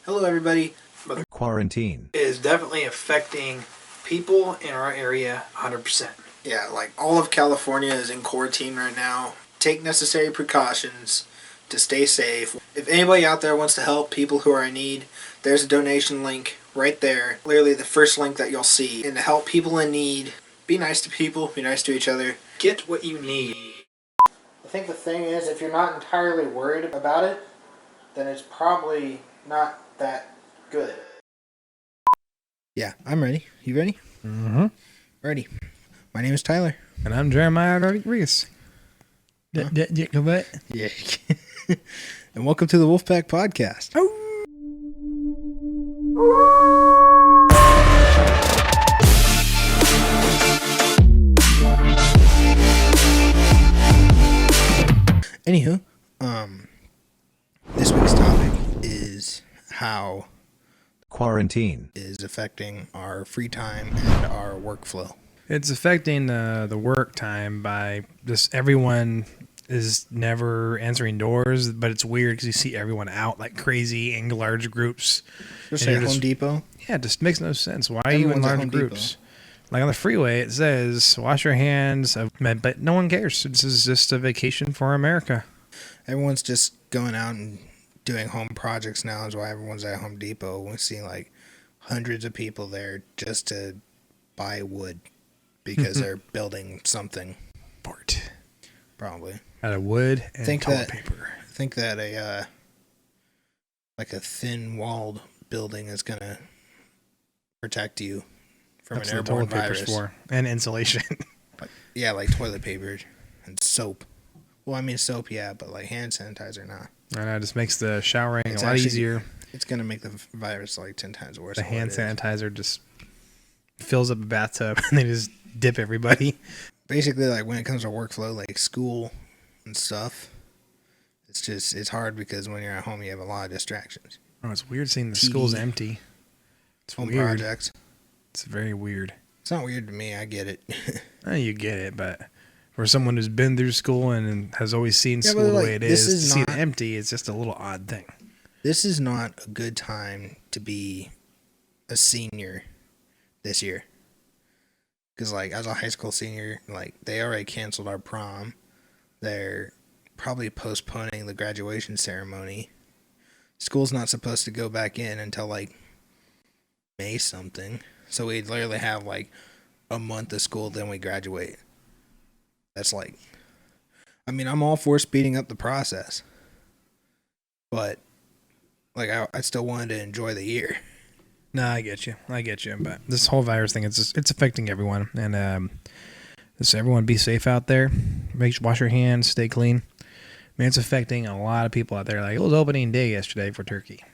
Hello, everybody. But Quarantine is definitely affecting people in our area 100%. Yeah, like all of California is in quarantine right now. Take necessary precautions to stay safe. If anybody out there wants to help people who are in need, there's a donation link right there. Literally the first link that you'll see. And to help people in need, be nice to people, be nice to each other. Get what you need. I think the thing is, if you're not entirely worried about it, then it's probably not that good. Yeah, I'm ready. You ready? Mm-hmm. Ready. My name is Tyler. And I'm Jeremiah Rodriguez. Huh? Yeah. And welcome to the Wolfpack Podcast. Oh. Anywho, this week's topic is how Quarantine is affecting our free time and our workflow. It's affecting the work time by just everyone is never answering doors, but it's weird because you see everyone out like crazy in large groups. Especially at Home Depot. Yeah, it just makes no sense. Why are you in large groups? Like on the freeway, it says, wash your hands, but no one cares. This is just a vacation for America. Everyone's just going out and doing home projects now. Is why everyone's at Home Depot. We see like hundreds of people there just to buy wood because they're building something. Fort. Probably. Out of wood and toilet paper. I think that a thin-walled building is going to protect you from an airborne virus. For. And insulation. Yeah, like toilet paper and soap. Well, I mean soap, yeah, but like hand sanitizer, not. I know, it just makes the showering a lot easier. It's going to make the virus like 10 times worse. The hand sanitizer just fills up a bathtub and they just dip everybody. Basically, like when it comes to workflow, like school and stuff, it's hard because when you're at home, you have a lot of distractions. Oh, it's weird seeing the schools empty. It's home weird. Projects. It's very weird. It's not weird to me. I get it. You get it, but for someone who's been through school and has always seen school the way it is, to see it empty, it's just a little odd thing. This is not a good time to be a senior this year. Because, like, as a high school senior, like, they already canceled our prom. They're probably postponing the graduation ceremony. School's not supposed to go back in until, like, May something. So we literally have, like, a month of school, then we graduate. That's, like... I mean, I'm all for speeding up the process. But, like, I still wanted to enjoy the year. No, I get you. But this whole virus thing, it's affecting everyone. And just everyone be safe out there. Wash your hands, stay clean. I mean, it's affecting a lot of people out there. Like, it was opening day yesterday for turkey.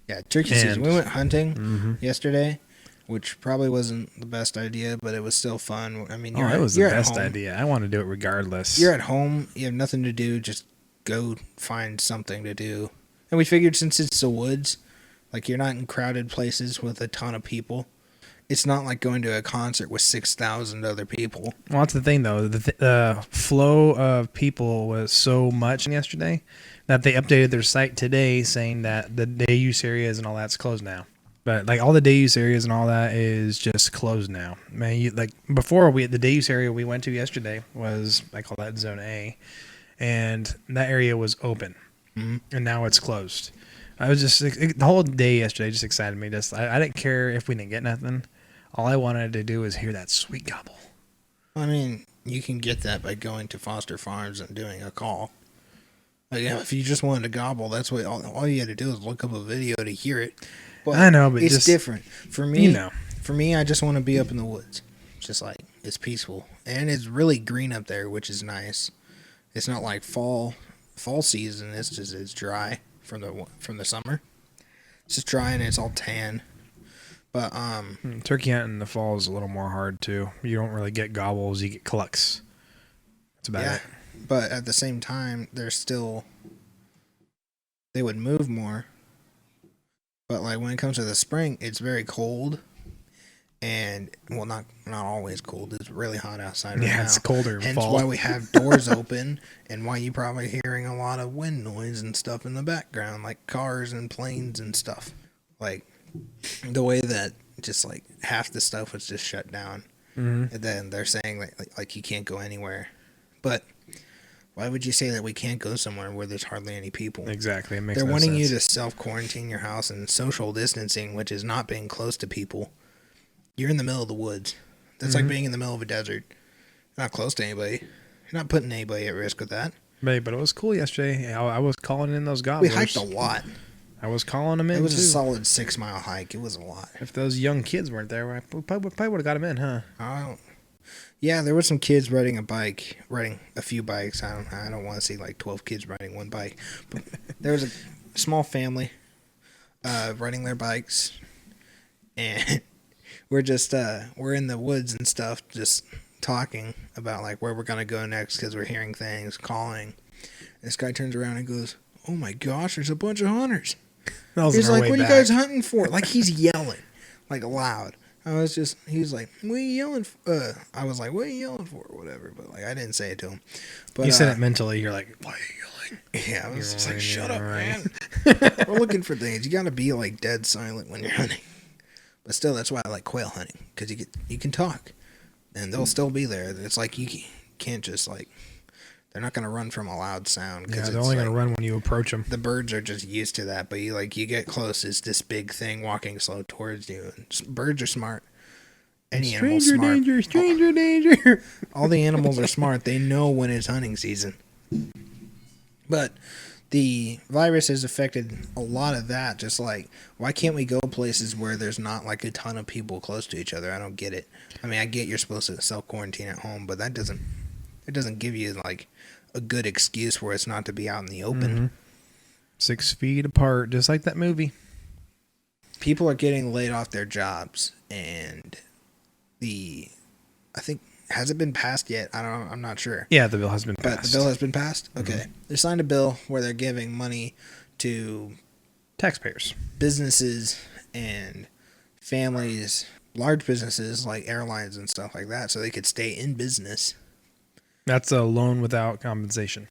Yeah, turkey season. We went hunting yesterday, which probably wasn't the best idea, but it was still fun. I mean, it was the best idea. I want to do it regardless. You're at home. You have nothing to do. Just go find something to do. And we figured since it's the woods... Like, you're not in crowded places with a ton of people. It's not like going to a concert with 6,000 other people. Well, that's the thing, though. The flow of people was so much yesterday that they updated their site today saying that the day use areas and all that's closed now. But, like, all the day use areas and all that is just closed now. Man, before, the day use area we went to yesterday was, I call that Zone A, and that area was open. Mm-hmm. And now it's closed. I was just the whole day yesterday just excited me. I didn't care if we didn't get nothing. All I wanted to do was hear that sweet gobble. I mean, you can get that by going to Foster Farms and doing a call. Like, if you just wanted to gobble, that's what all you had to do is look up a video to hear it. But I know, but it's different for me. For me, I just want to be up in the woods. Just like it's peaceful and it's really green up there, which is nice. It's not like fall season. It's dry. From the summer. It's just dry and it's all tan. But turkey hunting in the fall is a little more hard too. You don't really get gobbles, you get clucks. That's about it. But at the same time, they would move more. But like when it comes to the spring, it's very cold. And, well, not always cold. It's really hot outside right now. Yeah, it's colder in fall. Hence why we have doors open and why you're probably hearing a lot of wind noise and stuff in the background, like cars and planes and stuff. Like the way that just like half the stuff was just shut down, and then they're saying like you can't go anywhere. But why would you say that we can't go somewhere where there's hardly any people? Exactly. It makes They're no wanting you sense. to self-quarantine your house and social distancing, which is not being close to people. You're in the middle of the woods. That's like being in the middle of a desert. You're not close to anybody. You're not putting anybody at risk with that. But it was cool yesterday. I was calling in those We gobblers. hiked a lot. I was calling them in, It was too. a solid 6-mile hike. It was a lot. If those young kids weren't there, we probably would have got them in, huh? Yeah, there were some kids riding a few bikes. I don't want to see like 12 kids riding one bike. But there was a small family riding their bikes, and we're in the woods and stuff, just talking about like where we're gonna go next because we're hearing things, calling. And this guy turns around and goes, "Oh my gosh, there's a bunch of hunters." He's like, "What are you guys hunting for?" Like he's yelling, like loud. He was like, "What are you yelling for?" I was like, "What are you yelling for?" Or whatever. But like, I didn't say it to him. But You said it mentally. You're like, why are you yelling? yeah, I was just like, right, "Shut you're up, right." man." We're looking for things. You got to be like dead silent when you're hunting. But still, that's why I like quail hunting, because you can talk, and they'll still be there. It's like you can't just like, they're not gonna run from a loud sound. Yeah, they're only gonna run when you approach them. The birds are just used to that, but you get close, it's this big thing walking slow towards you. And birds are smart. Any animal's Stranger smart. danger, stranger danger. All the animals are smart. They know when it's hunting season. But the virus has affected a lot of that. Just like, why can't we go places where there's not like a ton of people close to each other? I don't get it. I mean, I get you're supposed to self-quarantine at home, but it doesn't give you like a good excuse for us not to be out in the open. 6 feet apart, just like that movie. People are getting laid off their jobs, and I think, has it been passed yet? I'm not sure. Yeah, the bill has been But passed. the bill has been passed? Okay. They signed a bill where they're giving money to Taxpayers. businesses and families, large businesses like airlines and stuff like that, so they could stay in business. That's a loan without compensation.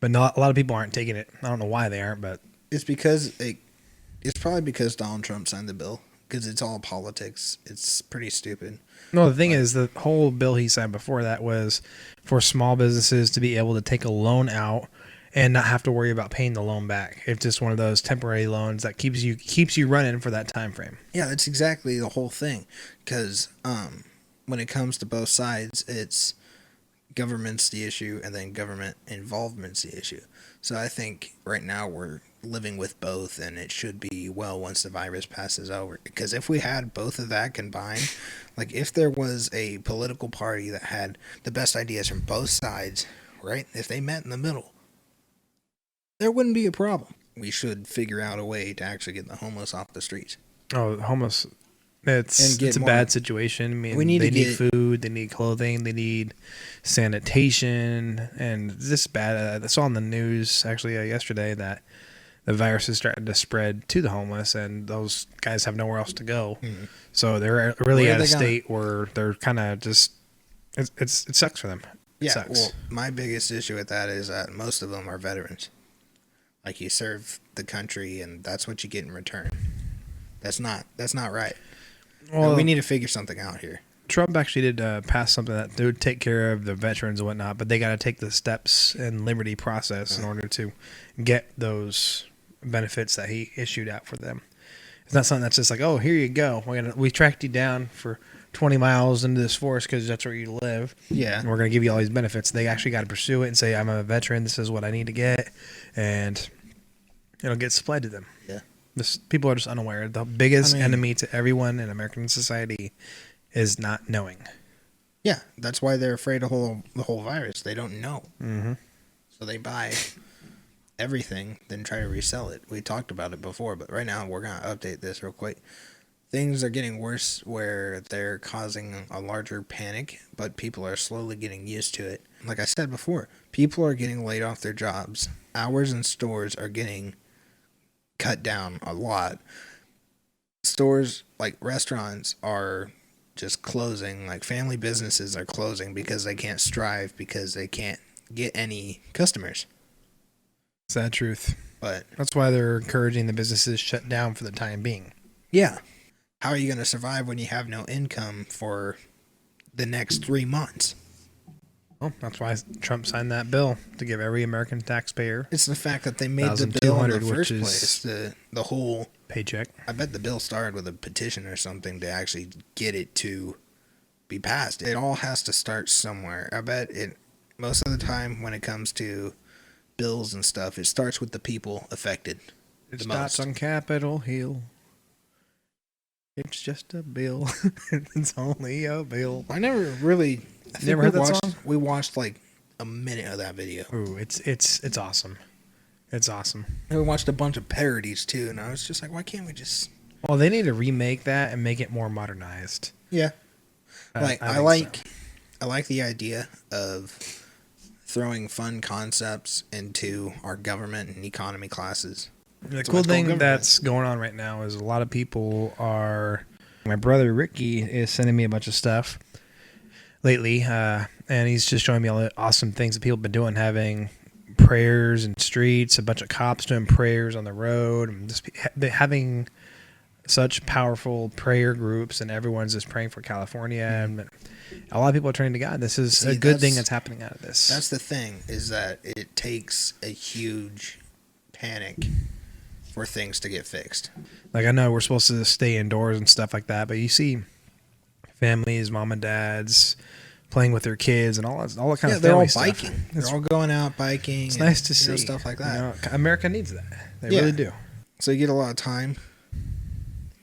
But not a lot of people aren't taking it. I don't know why they aren't, but It's probably because Donald Trump signed the bill, because it's all politics. It's pretty stupid. no, the thing is, the whole bill he signed before that was for small businesses to be able to take a loan out and not have to worry about paying the loan back. It's just one of those temporary loans that keeps you running for that time frame. Yeah, that's exactly the whole thing. Because when it comes to both sides, it's government's the issue, and then government involvement's the issue. So I think right now we're living with both, and it should be well once the virus passes over. Because if we had both of that combined, like if there was a political party that had the best ideas from both sides, right? If they met in the middle, there wouldn't be a problem. We should figure out a way to actually get the homeless off the streets. Oh, homeless. And It's get a more- bad situation. I mean, We need they to need get- food, they need clothing, they need sanitation, and this is bad. I saw on the news actually yesterday that the virus is starting to spread to the homeless, and those guys have nowhere else to go. So they're really Where are at a they gonna- state where they're kind of just it sucks for them. It Yeah, sucks. well, my biggest issue with that is that most of them are veterans. Like, you serve the country, and that's what you get in return. That's not right. Well, We need to figure something out here. Trump actually did pass something that they would take care of the veterans and whatnot, but they got to take the steps and liberty process in order to get those benefits that he issued out for them. It's not something that's just like, oh, here you go. We tracked you down for 20 miles into this forest because that's where you live. Yeah. And we're going to give you all these benefits. They actually got to pursue it and say, I'm a veteran. This is what I need to get. And it'll get supplied to them. Yeah. People are just unaware. The biggest I mean- enemy to everyone in American society is not knowing. Yeah, that's why they're afraid of the whole virus. They don't know. So they buy everything, then try to resell it. We talked about it before, but right now we're going to update this real quick. Things are getting worse where they're causing a larger panic, but people are slowly getting used to it. Like I said before, people are getting laid off their jobs. Hours in stores are getting cut down a lot. Stores, like restaurants, are just closing. Like family businesses are closing because they can't strive, because they can't get any customers. Sad truth. But That's why they're encouraging the businesses shut down for the time being. yeah, how are you going to survive when you have no income for the next 3 months? Well, that's why Trump signed that bill to give every American taxpayer It's the fact that they made the bill in the first which place. is The whole paycheck. I bet the bill started with a petition or something to actually get it to be passed. It all has to start somewhere. I bet it most of the time when it comes to bills and stuff, it starts with the people affected. It the starts most. on Capitol Hill. It's just a bill. It's only a bill. I never really. I think Never we heard that watched, song? We watched like a minute of that video. Ooh, it's awesome. It's awesome. And we watched a bunch of parodies too, and I was just like, why can't we just? Well, they need to remake that and make it more modernized. Yeah. I like the idea of throwing fun concepts into our government and economy classes. The cool thing that's going on right now is a lot of people are. My brother Ricky is sending me a bunch of stuff lately, and he's just showing me all the awesome things that people have been doing, having prayers in streets, a bunch of cops doing prayers on the road, and just having such powerful prayer groups, and everyone's just praying for California, and a lot of people are turning to God. This is a good thing that's happening out of this. That's the thing, is that it takes a huge panic for things to get fixed. Like, I know we're supposed to stay indoors and stuff like that, but you see families, mom and dads playing with their kids and all that kind of family stuff. They're all biking. They're all going out biking. It's nice to see stuff like that. You know, America needs that. They really do. So you get a lot of time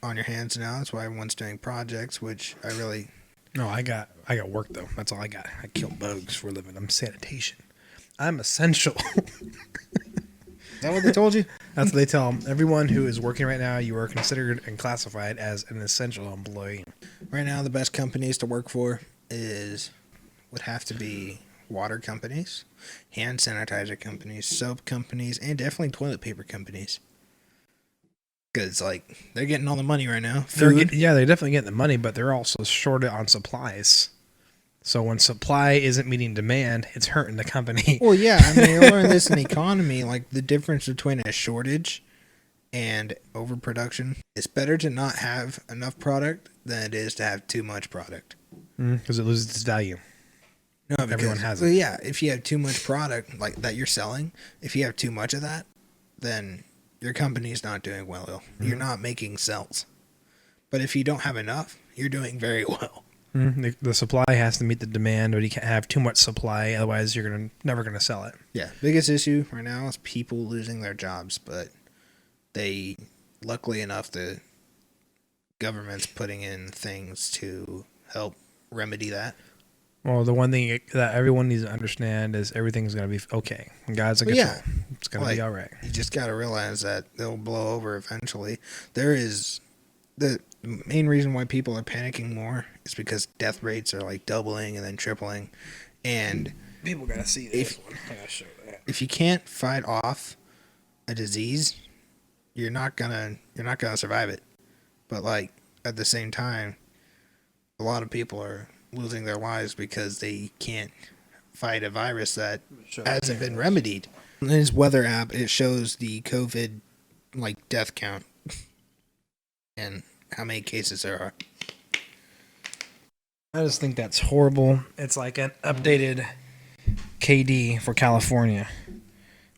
on your hands now. That's why everyone's doing projects, which I really. No, I got work though. That's all I got. I kill bugs for a living. I'm sanitation. I'm essential. Is that what they told you? That's what they tell them. Everyone who is working right now, you are considered and classified as an essential employee. Right now, the best companies to work for would have to be water companies, hand sanitizer companies, soap companies, and definitely toilet paper companies. Because, like, they're getting all the money right now. They're definitely getting the money, but they're also short on supplies. So when supply isn't meeting demand, it's hurting the company. Well, yeah, I mean, you learn this in economy, like the difference between a shortage and overproduction. It's better to not have enough product than it is to have too much product. Because it loses its value. No, because everyone has it. Well, yeah, if you have too much product like that you're selling, if you have too much of that, then your company's not doing well. Mm-hmm. You're not making sales. But if you don't have enough, you're doing very well. The supply has to meet the demand, but you can't have too much supply, otherwise you're never gonna sell it. Yeah, biggest issue right now is people losing their jobs, but luckily enough, the government's putting in things to help remedy that. Well, the one thing that everyone needs to understand is everything's gonna be okay. God's in control. Yeah, it's gonna be all right. You just gotta realize that they'll blow over eventually. The main reason why people are panicking more is because death rates are like doubling and then tripling, and people gotta see this one. I gotta show that. If you can't fight off a disease, you're not gonna survive it. But like at the same time, a lot of people are losing their lives because they can't fight a virus that hasn't been remedied. In his weather app, it shows the COVID like death count and how many cases there are. I just think that's horrible. It's like an updated KD for California,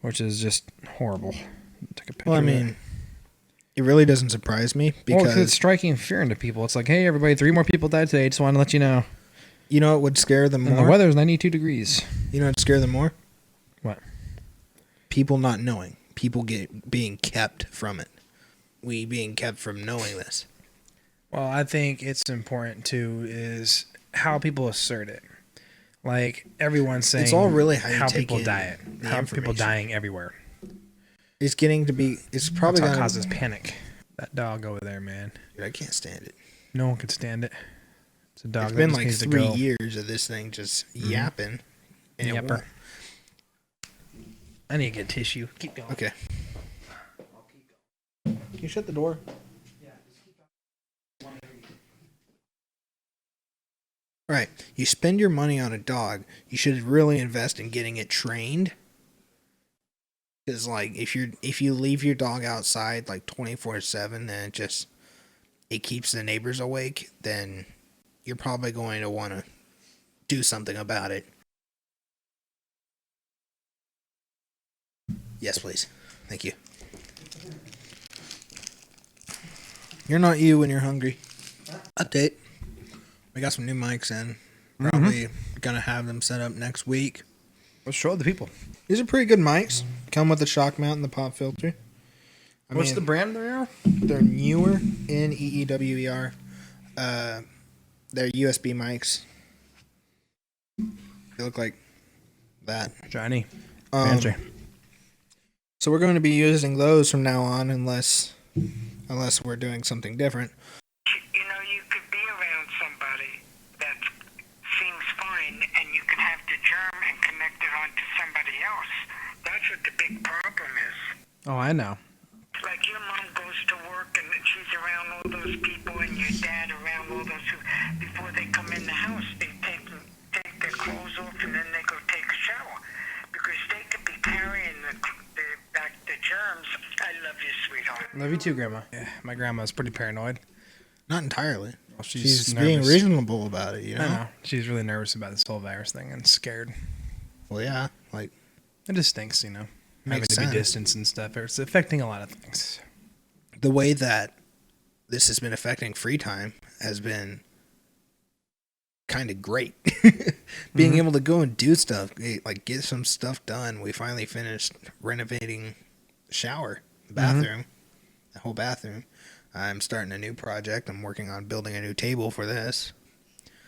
which is just horrible. Take a picture. Well, I mean, it really doesn't surprise me because it's striking fear into people. It's like, hey, everybody, 3 more people died today. Just want to let you know. You know what would scare them more? And the weather's 92 degrees. You know what would scare them more? What? People not knowing. People being kept from it. We being kept from knowing this. Well, I think it's important too is how people assert it. Like everyone's saying, it's all really how people die. How people dying everywhere. It's getting to be. It's probably that's what causes panic. That dog over there, man. Dude, I can't stand it. No one can stand it. It's a dog. It's been like 3 years of this thing just yapping. And it won't. I need to get tissue. Keep going. Okay. Can you shut the door? Right. You spend your money on a dog. You should really invest in getting it trained Because like if you leave your dog outside like 24/7, then it keeps the neighbors awake. Then you're probably going to want to do something about it. Yes, please. Thank you. You're not you when you're hungry. Update. We got some new mics in. Probably gonna have them set up next week. Let's show the people. These are pretty good mics. Come with the shock mount and the pop filter. What's the brand there? They're newer, Neewer. They're USB mics. They look like that. Shiny. Fancy. So we're going to be using those from now on, unless we're doing something different. You know, you could be around somebody that seems fine, and you can have the germ and connect it onto somebody else. That's what the big problem is. Oh, I know. Like your mom goes to work and she's around all those people, and your dad around all those who, before they come in the house, they take their clothes off and then they go take a shower, because they could be carrying the germs. I love you, sweetheart. Love you too, Grandma. Yeah, my grandma's pretty paranoid. Not entirely. Well, She's nervous. being reasonable about it, you know? I know. She's really nervous about this whole virus thing and scared. Well, yeah. Like, It just stinks, you know. Having makes to be sense. distanced and stuff. It's affecting a lot of things. The way that this has been affecting free time has been kind of great. Being able to go and do stuff, like get some stuff done. We finally finished renovating the shower, the bathroom, the whole bathroom. I'm starting a new project. I'm working on building a new table for this.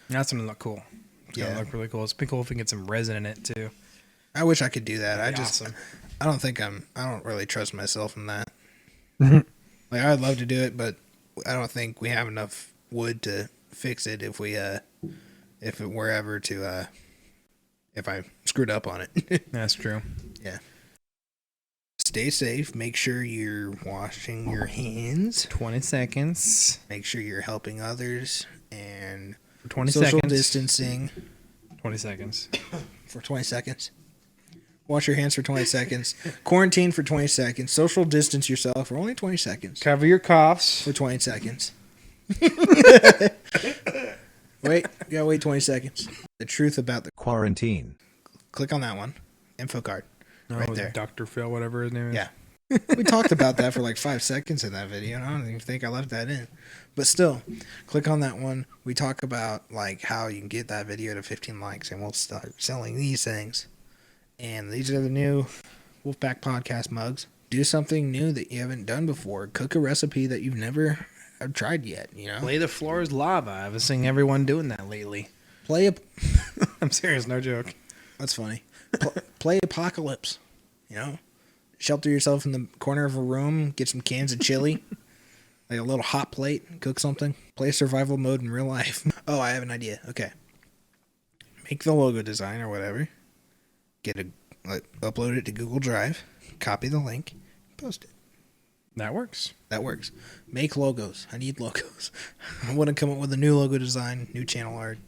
That's going to look cool. It's going to look really cool. It's pretty cool if we can get some resin in it, too. I wish I could do that. That'd be awesome. I don't really trust myself in that. Like, I'd love to do it, but I don't think we have enough wood to fix it if I screwed up on it. That's true. Yeah. Stay safe. Make sure you're washing your hands. 20 seconds. Make sure you're helping others. And For 20 social seconds. distancing 20 seconds. for 20 seconds. Wash your hands for 20 seconds. Quarantine for 20 seconds. Social distance yourself for only 20 seconds. Cover your coughs. For 20 seconds. Wait, you gotta wait 20 seconds. The truth about the Quarantine. click on that one. Info card. Right there. Dr. Phil, whatever his name is. Yeah. We talked about that for like 5 seconds in that video, and I don't even think I left that in. But still, click on that one. We talk about like how you can get that video to 15 likes, and we'll start selling these things. And these are the new Wolfpack Podcast mugs. Do something new that you haven't done before. Cook a recipe that you've never tried yet, you know? Lay the floor is lava. I've been seeing everyone doing that lately. I'm serious, no joke. That's funny. Play Apocalypse, you know? Shelter yourself in the corner of a room, get some cans of chili, like a little hot plate, cook something. Play survival mode in real life. Oh, I have an idea. Okay. Make the logo design or whatever. Upload it to Google Drive, copy the link, post it. That works. That works. Make logos. I need logos. I want to come up with a new logo design, new channel art.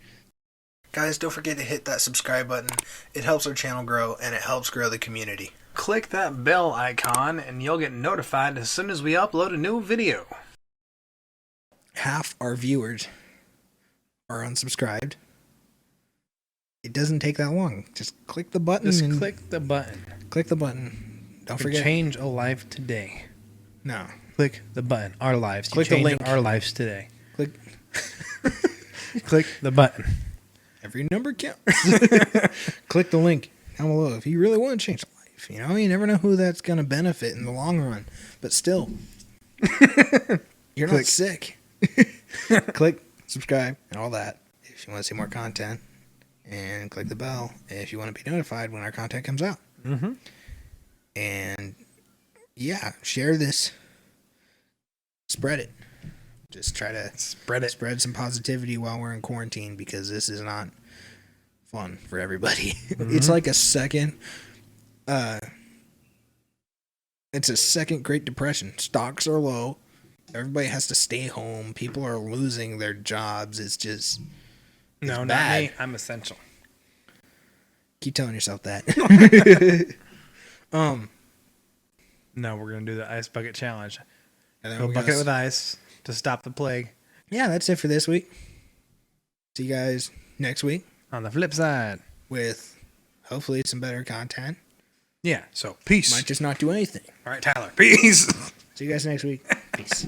Guys, don't forget to hit that subscribe button. It helps our channel grow, and it helps grow the community. Click that bell icon and you'll get notified as soon as we upload a new video. Half our viewers are unsubscribed. It doesn't take that long. Just click the button. Just click the button. Click the button. Don't You forget. change a life today. No. Click the button. Our lives. Click the change link. Our lives today. Click. Click the button. Every number counts. Click the link down below if you really want to change life. You know, you never know who that's going to benefit in the long run. But still, you're not sick. Click, subscribe, and all that if you want to see more content. And click the bell if you want to be notified when our content comes out. Mm-hmm. And yeah, share this. Spread it. Just try to spread some positivity while we're in quarantine, because this is not fun for everybody. It's like a second Great Depression. Stocks are low. Everybody has to stay home. People are losing their jobs. It's just No, not bad. me. I'm essential. Keep telling yourself that. No, we're gonna do the ice bucket challenge. And then Fill a we're bucket gonna with ice to stop the plague. Yeah, that's it for this week. See you guys next week On the flip side, with hopefully some better content. yeah. So peace. Might just not do anything. All right, Tyler. Peace. See you guys next week. Peace.